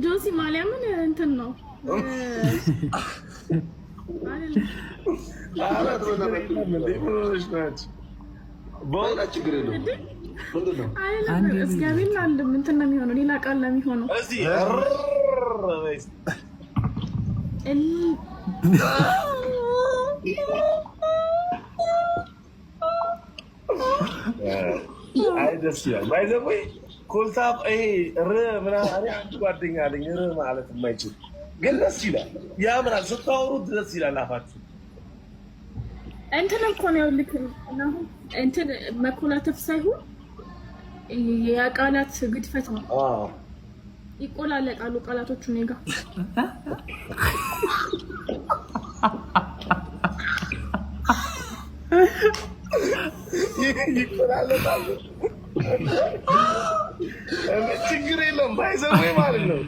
ጆሲ ማሊያምን እንትን ነው እግዚአብሔርን አለም እንትን ነው የሚሆነው ሌላ ቃል ነው የሚሆነው አይ ደስ ይላል ባይዘው ኮልታፍ ምናምን አንድ ጓደኛ አለኝ ማለት የማይችል ግን ደስ ይላል ያምራል ስታወሩት ደስ ይላል አፋችሁ እንትን እኮ ነው ልክ ነው እንትን መኮላተፍ ሳይሆን የቃላት ግድፈት ነው ይቆላለቃሉ ቃላቶቹ ነው ጋር ይቆላለቃሉ ችግር የለም ባይዘው ማለት ነው